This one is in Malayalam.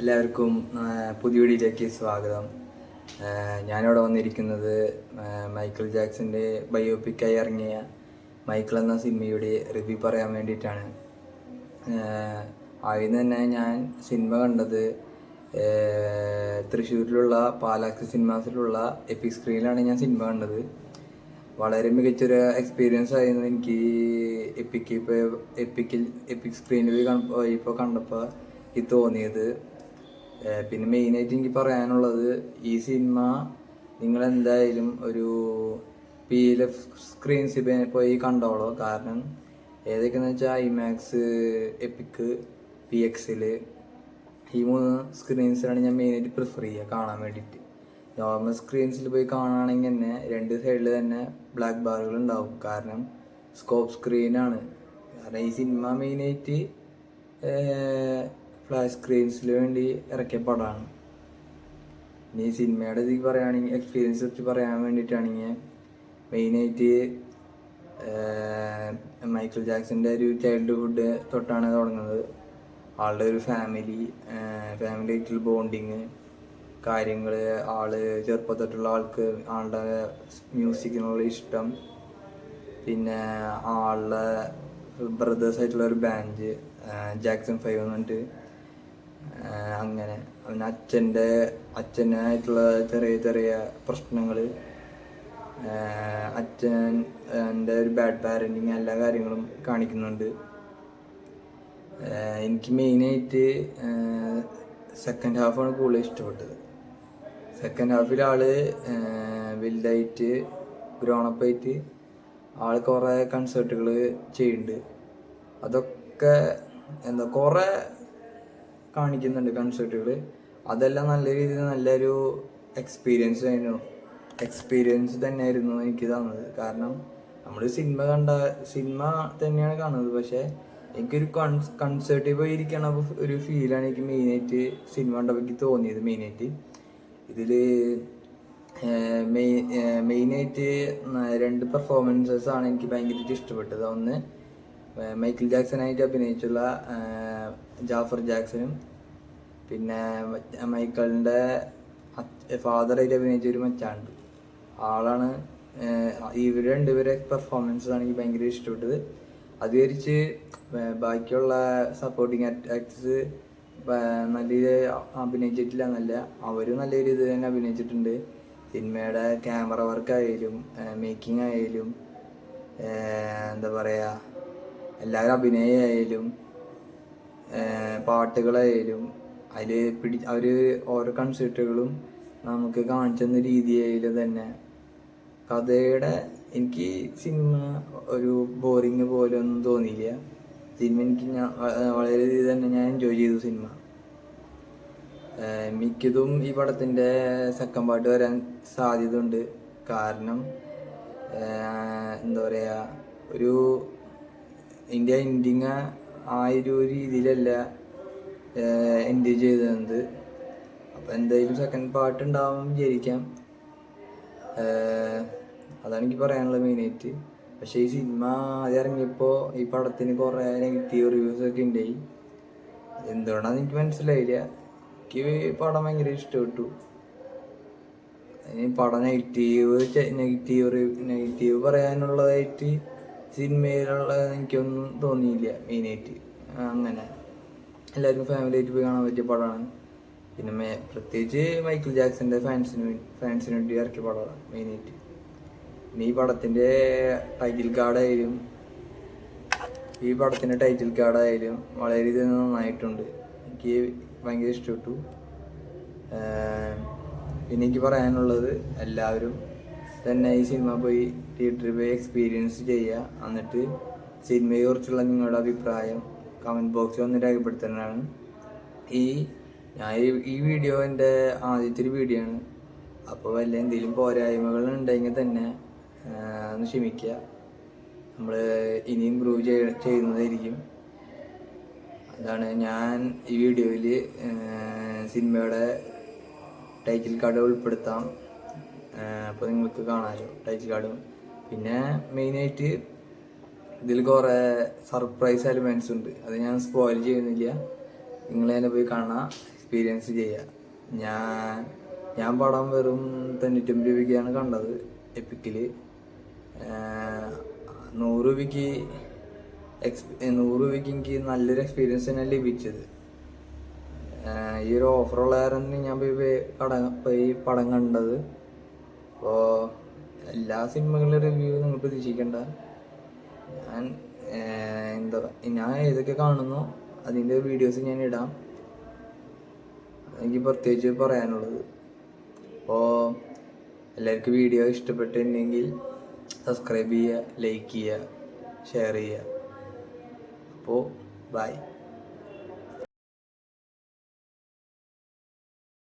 എല്ലാവർക്കും പുതിയ വീഡിയോയിലേക്ക് സ്വാഗതം. ഞാനിവിടെ വന്നിരിക്കുന്നത് മൈക്കിൾ ജാക്സന്റെ ബയോപിക്കായി ഇറങ്ങിയ മൈക്കിൾ എന്ന സിനിമയുടെ റിവ്യൂ പറയാൻ വേണ്ടിയിട്ടാണ്. ആദ്യം തന്നെ ഞാൻ സിനിമ കണ്ടത് തൃശ്ശൂരിലുള്ള പാലാക്സ് സിനിമാസിലുള്ള എപ്പിക് സ്ക്രീനിലാണ് ഞാൻ സിനിമ കണ്ടത്. വളരെ മികച്ചൊരു എക്സ്പീരിയൻസ് ആയിരുന്നു എനിക്ക് എപ്പിക് സ്ക്രീനിൽ ഇപ്പോൾ കണ്ടപ്പോൾ എനിക്ക് തോന്നിയത്. പിന്നെ മെയിനായിട്ട് എനിക്ക് പറയാനുള്ളത്, ഈ സിനിമ നിങ്ങളെന്തായാലും ഒരു PLF സ്ക്രീൻസിൽ പോയി കണ്ടോളൂ. കാരണം ഏതൊക്കെയെന്ന് വെച്ചാൽ ഐമാക്സ്, എപ്പിക്, PXL ഈ 3 സ്ക്രീൻസിലാണ് ഞാൻ മെയിനായിട്ട് പ്രിഫർ ചെയ്യുക കാണാൻ വേണ്ടിയിട്ട്. നോർമൽ സ്ക്രീൻസിൽ പോയി കാണുകയാണെങ്കിൽ തന്നെ 2 സൈഡിൽ തന്നെ ബ്ലാക്ക് ബാറുകൾ ഉണ്ടാവും. കാരണം സ്കോപ്പ് സ്ക്രീനാണ്. കാരണം ഈ സിനിമ മെയിനായിട്ട് ഫ്ലാഷ് സ്ക്രീൻസിൽ വേണ്ടി ഇറക്കിയ പടമാണ്. ഇനി സിനിമയുടെ ഇത് പറയുകയാണെങ്കിൽ, എക്സ്പീരിയൻസ് വെച്ച് പറയാൻ വേണ്ടിയിട്ടാണെങ്കിൽ, മെയിനായിട്ട് മൈക്കിൾ ജാക്സന്റെ ഒരു ചൈൽഡ്ഹുഡ് തൊട്ടാണ് തുടങ്ങുന്നത്. ആളുടെ ഒരു ഫാമിലി ആയിട്ടുള്ള ബോണ്ടിങ് കാര്യങ്ങൾ, ആള് ചെറുപ്പത്തൊട്ടുള്ള ആളുടെ മ്യൂസിക്കിനുള്ള ഇഷ്ടം, പിന്നെ ആളുടെ ബ്രദേഴ്സായിട്ടുള്ള ഒരു ബാൻഡ് ജാക്സൺ 5 എന്ന് പറഞ്ഞിട്ട്, അങ്ങനെ അവന് അച്ഛനായിട്ടുള്ള ചെറിയ ചെറിയ പ്രശ്നങ്ങൾ, അച്ഛൻ്റെ ഒരു ബാഡ് പാരൻറ്റിങ്, എല്ലാ കാര്യങ്ങളും കാണിക്കുന്നുണ്ട്. എനിക്ക് മെയിനായിട്ട് സെക്കൻഡ് ഹാഫാണ് കൂടുതൽ ഇഷ്ടപ്പെട്ടത്. സെക്കൻഡ് ഹാഫിൽ ആള് വലുതായിട്ട് ഗ്രോണപ്പായിട്ട് ആൾ കുറേ കൺസേർട്ടുകൾ ചെയ്യുന്നുണ്ട്. അതൊക്കെ കുറേ കാണിക്കുന്നുണ്ട് കൺസേർട്ടുകൾ. അതെല്ലാം നല്ല രീതിയിൽ നല്ലൊരു എക്സ്പീരിയൻസ് തന്നെയായിരുന്നു എനിക്ക് തന്നത്. കാരണം നമ്മൾ സിനിമ തന്നെയാണ് കാണുന്നത്, പക്ഷേ എനിക്കൊരു കൺസേർട്ടിൽ പോയി ഇരിക്കണ ഒരു ഫീലാണ് എനിക്ക് മെയിനായിട്ട് സിനിമ കണ്ടപ്പോൾ എനിക്ക് തോന്നിയത്. മെയിനായിട്ട് ഇതിൽ മെയിനായിട്ട് 2 പെർഫോമൻസസ് ആണ് എനിക്ക് ഭയങ്കരമായിട്ട് ഇഷ്ടപ്പെട്ടത്. ഒന്ന് മൈക്കിൾ ജാക്സനായിട്ട് അഭിനയിച്ചുള്ള ജാഫർ ജാക്സനും, പിന്നെ മൈക്കിളിൻ്റെ ഫാദറായിട്ട് അഭിനയിച്ച ഒരു മച്ചാണ്ട് ആളാണ്. ഇവർ 2 പെർഫോമൻസസ് ആണ് എനിക്ക് ഭയങ്കര ഇഷ്ടപ്പെട്ടത്. അത് വിചാരിച്ച് ബാക്കിയുള്ള സപ്പോർട്ടിങ് ആക്ടേഴ്സ് നല്ല രീതിയിൽ അഭിനയിച്ചിട്ടില്ല എന്നല്ല, അവരും നല്ല രീതിയിൽ തന്നെ അഭിനയിച്ചിട്ടുണ്ട്. സിനിമയുടെ ക്യാമറ വർക്കായാലും മേക്കിംഗ് ആയാലും എന്താ പറയുക, എല്ലാവരും അഭിനയമായാലും പാട്ടുകളായാലും അവർ ഓരോ കൺസെപ്റ്റുകളും നമുക്ക് കാണിച്ചു തന്ന രീതിയായാലും തന്നെ കഥയുടെ, എനിക്ക് സിനിമ ഒരു ബോറിങ് പോലെ ഒന്നും തോന്നിയില്ല. സിനിമ എനിക്ക് വളരെ രീതിയിൽ തന്നെ ഞാൻ എൻജോയ് ചെയ്തു സിനിമ. മിക്കതും ഈ പടത്തിൻ്റെ സെക്കൻഡ് പാർട്ട് വരാൻ സാധ്യത ഉണ്ട്. കാരണം എന്താ പറയുക, ഒരു ഇന്ത്യ എൻഡിങ് ആ ഒരു രീതിയിലല്ല എൻഡ് ചെയ്തത്. അപ്പം എന്തായാലും സെക്കൻഡ് പാർട്ട് ഉണ്ടാവും വിചാരിക്കാം. അതാണ് എനിക്ക് പറയാനുള്ളത് മെയിനായിട്ട്. പക്ഷേ ഈ സിനിമ ആദ്യം ഇറങ്ങിയപ്പോൾ ഈ പടത്തിന് കുറേ നെഗറ്റീവ് റിവ്യൂസൊക്കെ ഉണ്ടായി. എന്തുകൊണ്ടാണെന്ന് എനിക്ക് മനസ്സിലായില്ല. എനിക്ക് പടം ഭയങ്കര ഇഷ്ടപ്പെട്ടു. പടം നെഗറ്റീവ് പറയാനുള്ളതായിട്ട് സിനിമയിലുള്ള എനിക്കൊന്നും തോന്നിയില്ല മെയിനായിട്ട്. അങ്ങനെ എല്ലാവർക്കും ഫാമിലി ആയിട്ട് പോയി കാണാൻ പറ്റിയ പടമാണ്. പിന്നെ പ്രത്യേകിച്ച് മൈക്കിൾ ജാക്സന്റെ ഫാൻസിന് വേണ്ടി ഇറക്കിയ പടമാണ് മെയിനായിട്ട്. പിന്നെ ഈ പടത്തിൻ്റെ ടൈറ്റിൽ കാർഡായാലും വളരെ രീതിയിൽ നന്നായിട്ടുണ്ട്. എനിക്ക് ഭയങ്കര ഇഷ്ടപ്പെട്ടു. പിന്നെ എനിക്ക് പറയാനുള്ളത്, എല്ലാവരും തന്നെ ഈ സിനിമ പോയി തിയേറ്ററിൽ പോയി എക്സ്പീരിയൻസ് ചെയ്യുക. എന്നിട്ട് സിനിമയെക്കുറിച്ചുള്ള നിങ്ങളുടെ അഭിപ്രായം കമൻറ്റ് ബോക്സിൽ ഒന്ന് രേഖപ്പെടുത്തുന്നതാണ്. ഈ വീഡിയോ എൻ്റെ ആദ്യത്തെ ഒരു വീഡിയോ ആണ്. അപ്പോൾ വല്ല എന്തെങ്കിലും പോരായ്മകൾ ഉണ്ടെങ്കിൽ തന്നെ ഒന്ന് ക്ഷമിക്കുക. നമ്മൾ ഇനി ഇമ്പ്രൂവ് ചെയ്യുന്നതായിരിക്കും. അതാണ് ഞാൻ ഈ വീഡിയോയിൽ സിനിമയുടെ ടൈറ്റിൽ കാർഡ് ഉൾപ്പെടുത്താം. അപ്പോൾ നിങ്ങൾക്ക് കാണാമല്ലോ ടൈറ്റിൽ കാർഡും. പിന്നെ മെയിനായിട്ട് ഇതിൽ കുറേ സർപ്രൈസ് എലിമെൻറ്റ്സ് ഉണ്ട്. അത് ഞാൻ സ്പോയിൽ ചെയ്യുന്നില്ല, നിങ്ങൾ തന്നെ പോയി കാണാം. എക്സ്പീരിയൻസ് ചെയ്യുക. ഞാൻ പടം വെറും 99 രൂപയ്ക്കാണ് കണ്ടത് എപ്പിക്കിൽ. 100 രൂപയ്ക്ക് 100 രൂപയ്ക്ക് എനിക്ക് നല്ലൊരു എക്സ്പീരിയൻസ് തന്നെ ലഭിച്ചത്. ഈ ഒരു ഓഫറുള്ള കാരണം ഞാൻ പോയി പടം കണ്ടത്. അപ്പോൾ എല്ലാ സിനിമകളുടെ റിവ്യൂ നിങ്ങൾ പ്രതീക്ഷിക്കേണ്ട. ഞാൻ ഏതൊക്കെ കാണുന്നു അതിൻ്റെ വീഡിയോസ് ഞാൻ ഇടാം. എനിക്ക് പ്രത്യേകിച്ച് പറയാനുള്ളത്. അപ്പോൾ എല്ലാവർക്കും വീഡിയോ ഇഷ്ടപ്പെട്ടിട്ടുണ്ടെങ്കിൽ സബ്സ്ക്രൈബ് ചെയ്യുക, ലൈക്ക് ചെയ്യുക, ഷെയർ ചെയ്യുക. അപ്പോൾ ബൈ.